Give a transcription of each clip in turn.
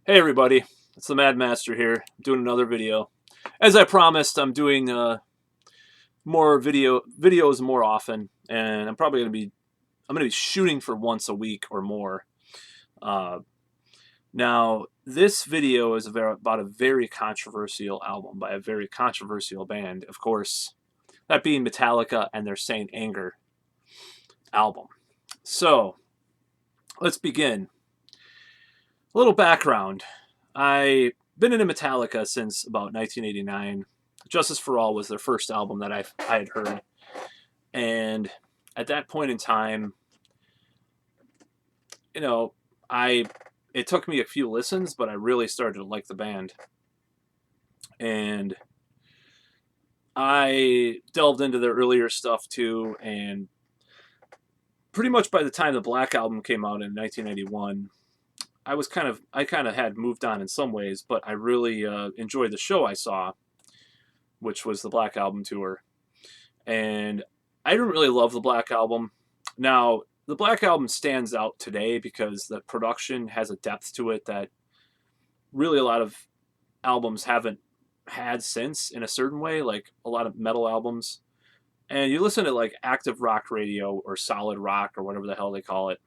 Hey everybody, it's the Mad Mattster here. I'm doing another video. As I promised, I'm doing more videos more often, and I'm gonna be shooting for once a week or more. Uh, Now, this video is about a very controversial album by a very controversial band, of course, that being Metallica and their Saint Anger album. So let's begin. A little background. I've been into Metallica since about 1989. Justice for All was their first album that I had heard. And at that point in time, you know, I it took me a few listens, but I really started to like the band. And I delved into their earlier stuff too, and pretty much by the time the Black Album came out in 1991, I kind of had moved on in some ways, but I really enjoyed the show I saw, which was the Black Album tour. And I didn't really love the Black Album. Now, the Black Album stands out today because the production has a depth to it that really a lot of albums haven't had since, in a certain way, like a lot of metal albums. And you listen to like active rock radio or solid rock or whatever the hell they call it,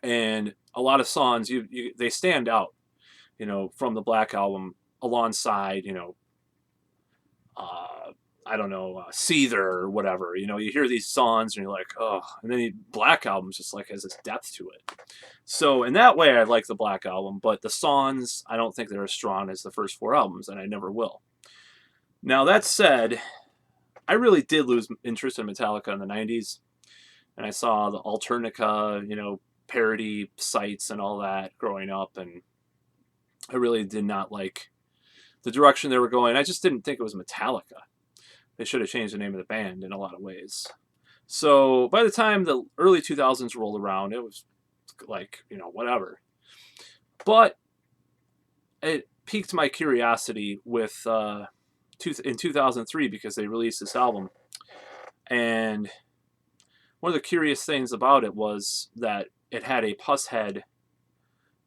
and a lot of songs they stand out, from the Black Album alongside, uh, I don't know, Seether or whatever. You hear these songs and you're like, oh, and then Black Album's just like has this depth to it. So in that way, I like the Black Album, but the songs I don't think they're as strong as the first four albums, and I never will. Now that said, I really did lose interest in Metallica in the '90s, and I saw the Alternica, parody sites and all that growing up, and I really did not like the direction they were going. I just didn't think it was Metallica. They should have changed the name of the band in a lot of ways. So by the time the early 2000s rolled around, it was like, whatever. But it piqued my curiosity with in 2003 because they released this album. And one of the curious things about it was that it had a pus head.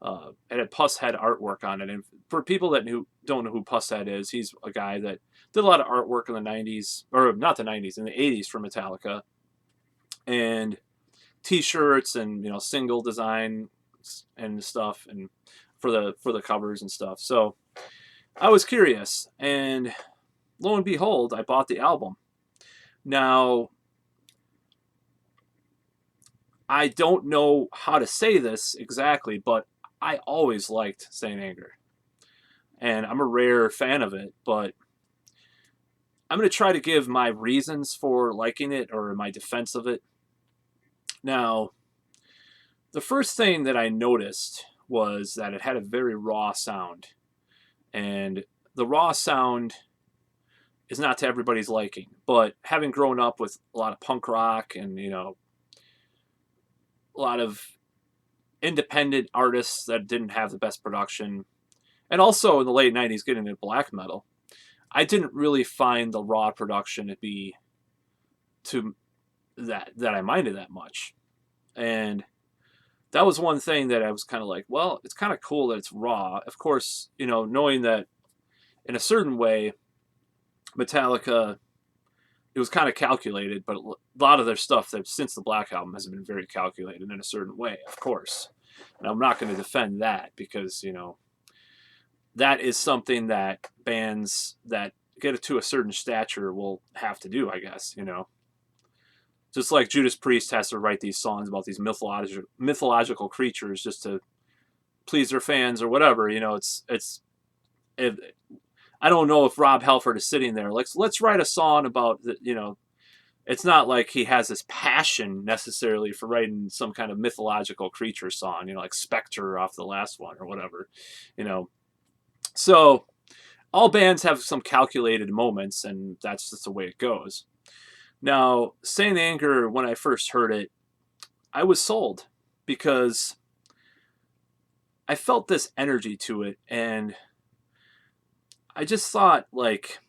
It had Pushead artwork on it, and for people that don't know who Pushead is, he's a guy that did a lot of artwork in the '90s, or not the '90s, in the '80s for Metallica, and T-shirts and single design and stuff, and for the covers and stuff. So I was curious, and lo and behold, I bought the album. Now I don't know how to say this exactly, but I always liked Saint Anger, and I'm a rare fan of it, but I'm going to try to give my reasons for liking it or my defense of it. Now, the first thing that I noticed was that it had a very raw sound, and the raw sound is not to everybody's liking, but having grown up with a lot of punk rock and, a lot of independent artists that didn't have the best production, and also in the late '90s getting into black metal, I didn't really find the raw production to be to that I minded that much. And that was one thing that I was kind of like, well, it's kind of cool that it's raw. Of course, knowing that in a certain way, Metallica, it was kind of calculated, but a lot of their stuff that since the Black Album has been very calculated in a certain way, of course. And I'm not going to defend that because, that is something that bands that get it to a certain stature will have to do, I guess, Just like Judas Priest has to write these songs about these mythological creatures just to please their fans or whatever, it, I don't know if Rob Halford is sitting there like, let's write a song about it's not like he has this passion necessarily for writing some kind of mythological creature song, like Spectre off the last one or whatever, you know. So all bands have some calculated moments, and that's just the way it goes. Now, Saint Anger, when I first heard it, I was sold because I felt this energy to it, and I just thought like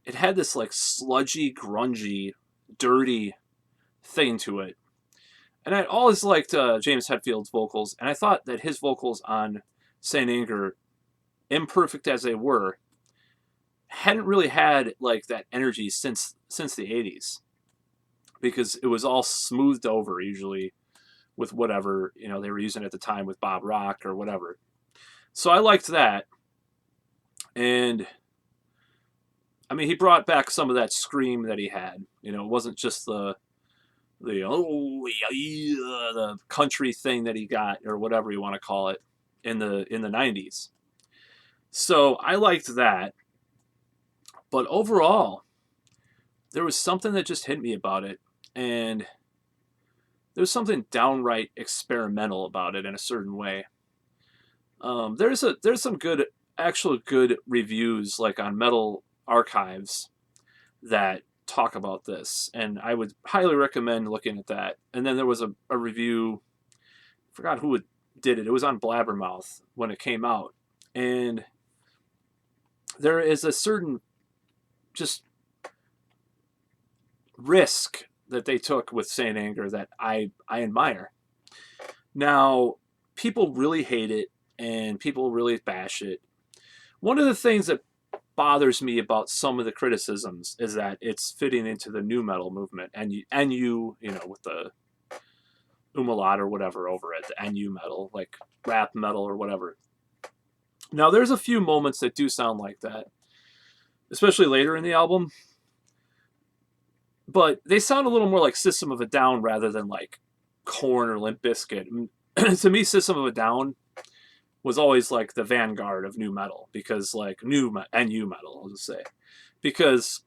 it had this like sludgy, grungy, dirty thing to it. And I always liked James Hetfield's vocals, and I thought that his vocals on Saint Anger, imperfect as they were, hadn't really had like that energy since the 80s, because it was all smoothed over usually with whatever, they were using at the time with Bob Rock or whatever. So I liked that. And I mean, he brought back some of that scream that he had. It wasn't just the country thing that he got, or whatever you want to call it, in the 90s. So I liked that. But overall, there was something that just hit me about it, and there's something downright experimental about it in a certain way. There's some actual good reviews like on Metal Archives that talk about this, and I would highly recommend looking at that. And then there was a review, I forgot who did it. It was on Blabbermouth when it came out, and there is a certain just risk that they took with Saint Anger that I admire. Now, people really hate it and people really bash it. One of the things that bothers me about some of the criticisms is that it's fitting into the nu metal movement, and you with the umlaut or whatever over it, the nu metal, like rap metal or whatever. Now, there's a few moments that do sound like that, especially later in the album, but they sound a little more like System of a Down rather than like Korn or Limp Bizkit. To me, System of a Down was always like the vanguard of nu metal, because like nu metal, I'll just say, because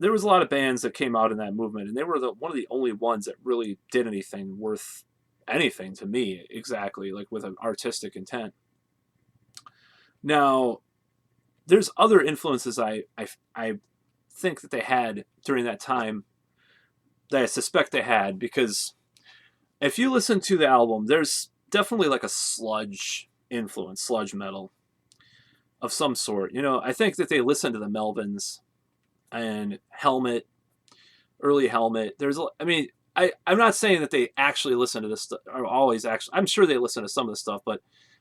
there was a lot of bands that came out in that movement, and they were one of the only ones that really did anything worth anything to me, exactly, like with an artistic intent. Now, there's other influences I think that they had during that time that I suspect they had, because if you listen to the album, there's definitely like a sludge influence, sludge metal of some sort. I think that they listened to the Melvins and Helmet, early Helmet. I'm not saying that they actually listen to this stuff, or always actually. I'm sure they listen to some of the stuff, but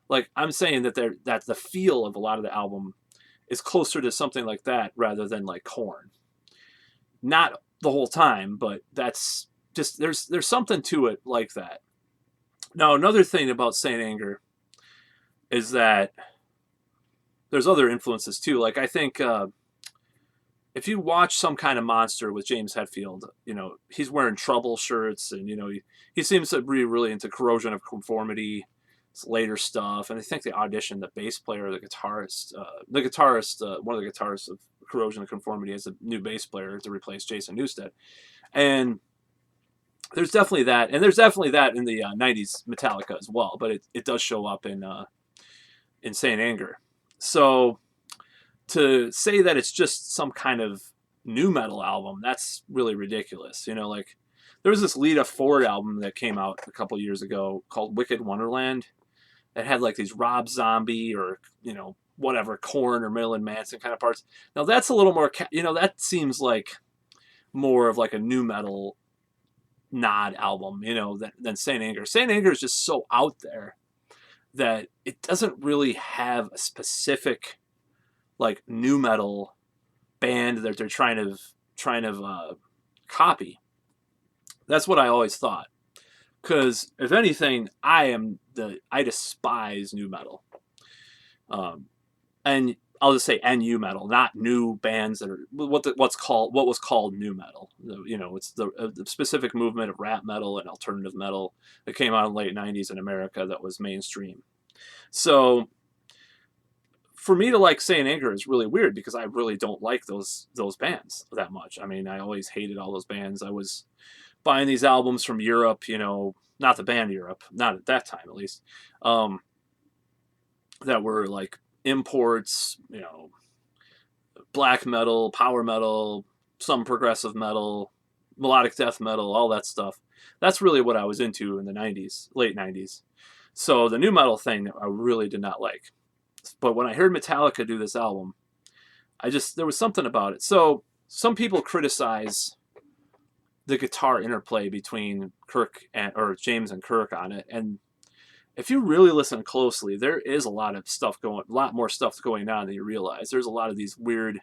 like I'm saying that that the feel of a lot of the album is closer to something like that rather than like Korn. Not the whole time, but that's just there's something to it like that. Now, another thing about Saint Anger is that there's other influences too. Like I think if you watch Some Kind of Monster with James Hetfield, he's wearing Trouble shirts, and he seems to be really into Corrosion of Conformity, later stuff. And I think they auditioned the bass player, the guitarist, one of the guitarists of Corrosion of Conformity as a new bass player to replace Jason Newsted. And there's definitely that, and there's definitely that in the 90s Metallica as well, but it does show up in Saint Anger. So to say that it's just some kind of nu metal album, that's really ridiculous. Like there was this Lita Ford album that came out a couple years ago called Wicked Wonderland that had like these Rob Zombie or whatever, Korn or Marilyn Manson kind of parts. Now that's a little more that seems like more of like a nu metal nod album, than Saint Anger. Saint Anger is just so out there that it doesn't really have a specific like nu metal band that they're trying to copy. That's what I always thought. Because if anything, I despise nu metal, and I'll just say nu metal, not new bands that are what was called nu metal. It's the specific movement of rap metal and alternative metal that came out in the late '90s in America that was mainstream. So for me to like Saint Anger is really weird, because I really don't like those bands that much. I mean, I always hated all those bands. I was buying these albums from Europe, not the band Europe, not at that time at least, that were like imports, black metal, power metal, some progressive metal, melodic death metal, all that stuff. That's really what I was into in the 90s, late 90s. So the nu metal thing I really did not like. But when I heard Metallica do this album, there was something about it. So some people criticize the guitar interplay between James and Kirk on it, and if you really listen closely, there is a lot of stuff going, a lot more stuff going on than you realize. There's a lot of these weird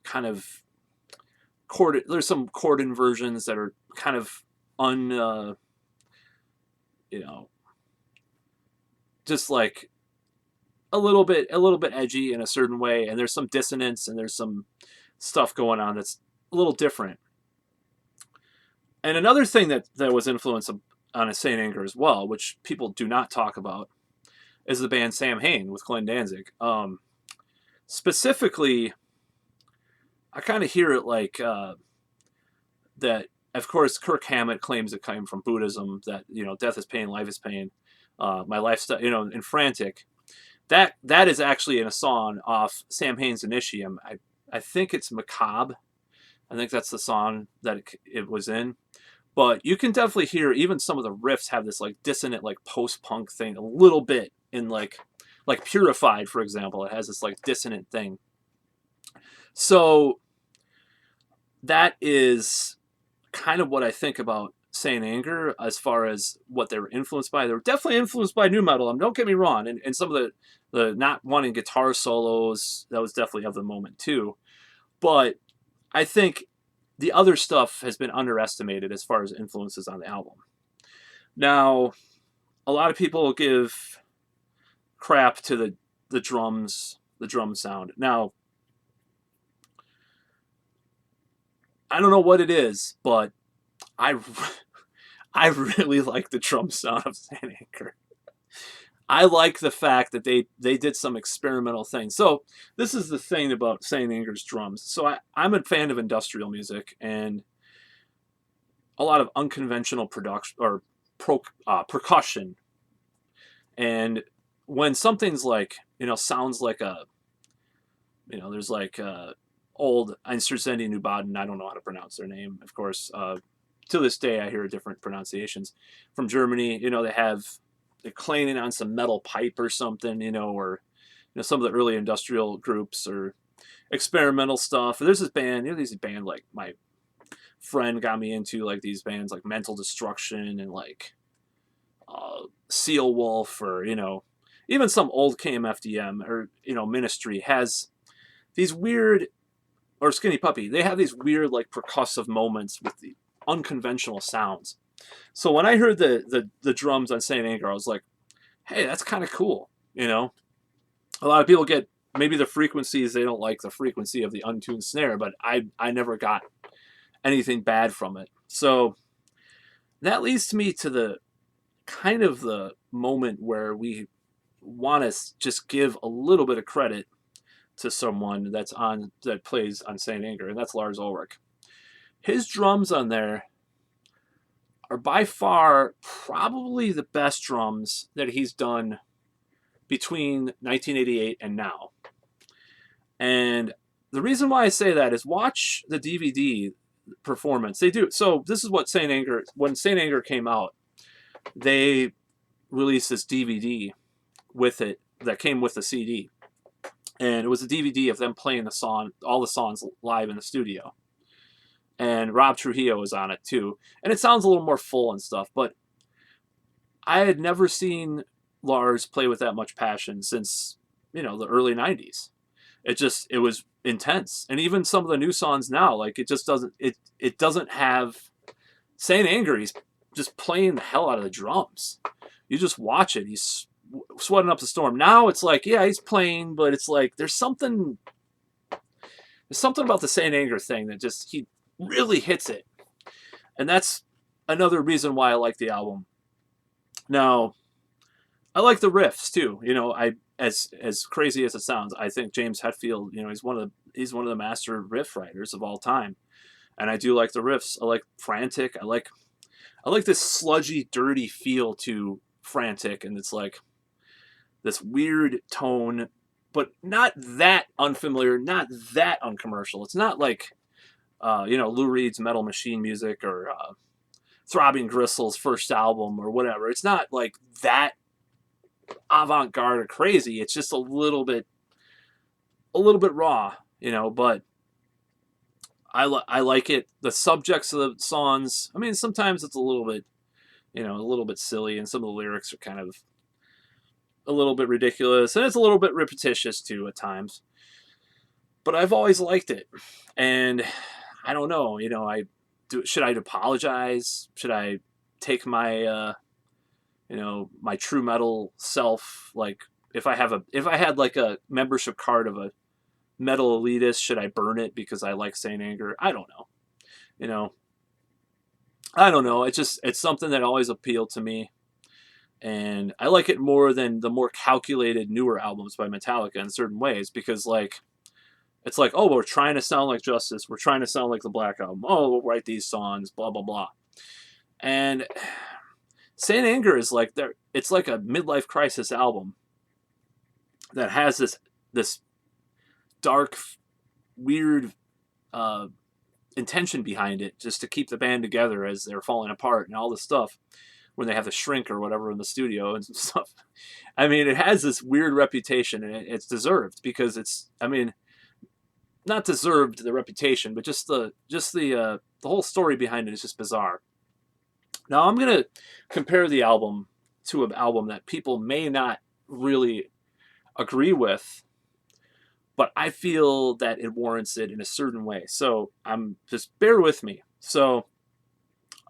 kind of chord. There's some chord inversions that are kind of un, you know, just like a little bit edgy in a certain way, and there's some dissonance and there's some stuff going on that's a little different. And another thing that was influenced on a Saint Anger as well, which people do not talk about, is the band Samhain with Glenn Danzig. Specifically, I kind of hear it like that. Of course, Kirk Hammett claims it came from Buddhism, that death is pain, life is pain. My lifestyle, in Frantic. That is actually in a song off Samhain's Initium. I think it's Macabre. I think that's the song that it was in. But you can definitely hear even some of the riffs have this like dissonant like post-punk thing a little bit in like Purified, for example. It has this like dissonant thing. So that is kind of what I think about Saint Anger as far as what they were influenced by. They were definitely influenced by nu metal. Don't get me wrong. And some of the not wanting guitar solos, that was definitely of the moment too. But I think the other stuff has been underestimated as far as influences on the album. Now, a lot of people give crap to the drums, the drum sound. Now, I don't know what it is, but I really like the drum sound of Saint Anger. I like the fact that they did some experimental things. So this is the thing about Saint Anger's drums. So I'm a fan of industrial music and a lot of unconventional production or percussion. And when something's like, sounds like there's like old Einstürzende Nubaden, I don't know how to pronounce their name, of course. To this day, I hear different pronunciations from Germany. They're clanging on some metal pipe or something, or some of the early industrial groups or experimental stuff. There's this band, these band like my friend got me into, like these bands like Mental Destruction and like Seal Wolf, or even some old KMFDM or Ministry has these weird, or Skinny Puppy. They have these weird like percussive moments with the unconventional sounds. So when I heard the drums on Saint Anger, I was like, hey, that's kind of cool. A lot of people get maybe the frequencies, they don't like the frequency of the untuned snare, but I never got anything bad from it. So that leads me to the kind of the moment where we want to just give a little bit of credit to someone that plays on Saint Anger, and that's Lars Ulrich. His drums on there are by far probably the best drums that he's done between 1988 and now. And the reason why I say that is watch the DVD performance. They do. So this is what Saint Anger, when Saint Anger came out, they released this DVD with it that came with the CD. And it was a DVD of them playing all the songs live in the studio. And Rob Trujillo was on it too. And it sounds a little more full and stuff, but I had never seen Lars play with that much passion since, the early 90s. It was intense. And even some of the new songs now, like it doesn't have Saint Anger. He's just playing the hell out of the drums. You just watch it. He's sweating up the storm. Now it's like, yeah, he's playing, but it's like there's something about the Saint Anger thing that just he really hits it. And that's another reason why I like the album. Now, I like the riffs too. As crazy as it sounds, I think James Hetfield, he's one of the master riff writers of all time. And I do like the riffs. I like Frantic. I like this sludgy, dirty feel to Frantic, and it's like this weird tone, but not that unfamiliar, not that uncommercial. It's not like Lou Reed's Metal Machine music or Throbbing Gristle's first album or whatever. It's not like that avant-garde or crazy. It's just a little bit raw, but I like it. The subjects of the songs, I mean, sometimes it's a little bit silly, and some of the lyrics are kind of a little bit ridiculous, and it's a little bit repetitious too at times. But I've always liked it, and I don't know. I do. Should I apologize? Should I take my my true metal self? Like, if I had like a membership card of a metal elitist, should I burn it because I like Saint Anger? I don't know. You know, I don't know. It's something that always appealed to me, and I like it more than the more calculated newer albums by Metallica in certain ways, because like it's like, oh, we're trying to sound like Justice, we're trying to sound like the Black Album. Oh, we'll write these songs, blah blah blah. And Saint Anger is like it's like a midlife crisis album that has this dark, weird intention behind it, just to keep the band together as they're falling apart and all this stuff, when they have to shrink or whatever in the studio and stuff. I mean, it has this weird reputation, and it's deserved, because not deserved the reputation, but just the whole story behind it is just bizarre. Now I'm gonna compare the album to an album that people may not really agree with, but I feel that it warrants it in a certain way. So just bear with me. So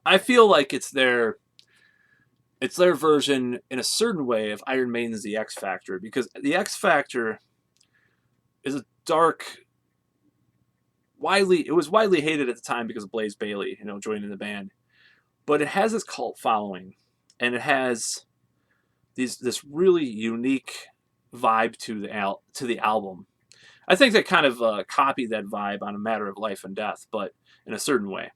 I feel like it's their version in a certain way of Iron Maiden's The X Factor, because The X Factor is a dark, it was widely hated at the time because of Blaze Bayley, joining the band. But it has this cult following, and it has this really unique vibe to the album. I think they kind of copied that vibe on A Matter of Life and Death, but in a certain way.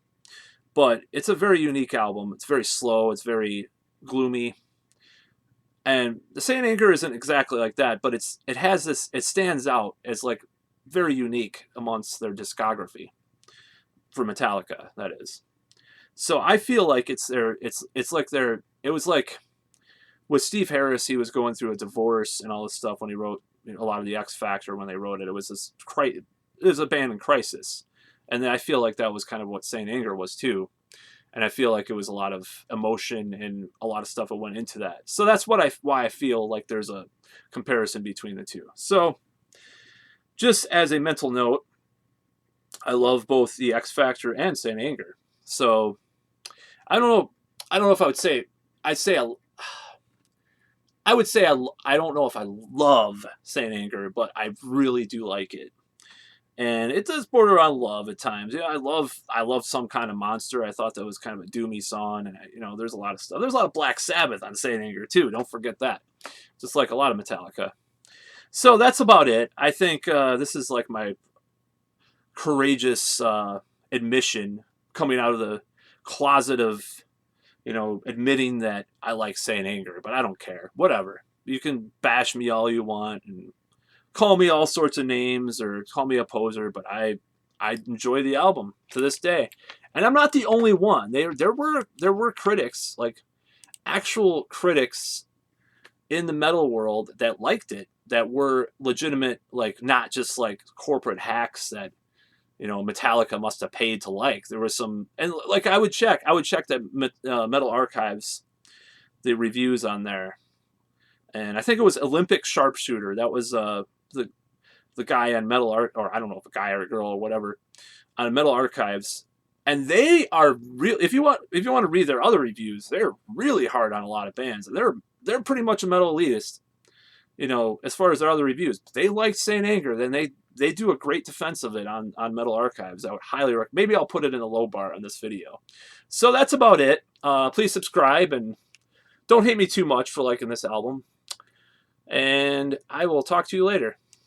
But it's a very unique album. It's very slow. It's very gloomy. And the Saint Anger isn't exactly like that, but it stands out as like very unique amongst their discography, for Metallica, that is. So I feel like it was like with Steve Harris, he was going through a divorce and all this stuff when he wrote a lot of the X Factor. When they wrote it, it was a band in crisis, and then I feel like that was kind of what Saint Anger was too, and I feel like it was a lot of emotion and a lot of stuff that went into that. So that's why I feel like there's a comparison between the two. So just as a mental note, I love both the X Factor and Saint Anger. So I don't know if I would say I don't know if I love Saint Anger, but I really do like it, and it does border on love at times. I love Some Kind of Monster. I thought that was kind of a doomy song, and there's a lot of stuff. There's a lot of Black Sabbath on Saint Anger too. Don't forget that. Just like a lot of Metallica. So that's about it. I think this is like my courageous admission coming out of the closet of admitting that I like Saint Anger, but I don't care. Whatever. You can bash me all you want and call me all sorts of names or call me a poser, but I enjoy the album to this day. And I'm not the only one. There were critics, like actual critics in the metal world, that liked it, that were legitimate, like not just like corporate hacks that Metallica must have paid to like. There was some, and like I would check that Metal Archives, the reviews on there, and I think it was Olympic Sharpshooter. That was the guy on Metal Art, or I don't know if a guy or a girl or whatever, on Metal Archives, and they are real. If you want to read their other reviews, they're really hard on a lot of bands. They're pretty much a metal elitist, as far as their other reviews. They liked Saint Anger, then they do a great defense of it on Metal Archives. I would highly recommend. Maybe I'll put it in the low bar on this video. So that's about it. Please subscribe, and don't hate me too much for liking this album. And I will talk to you later.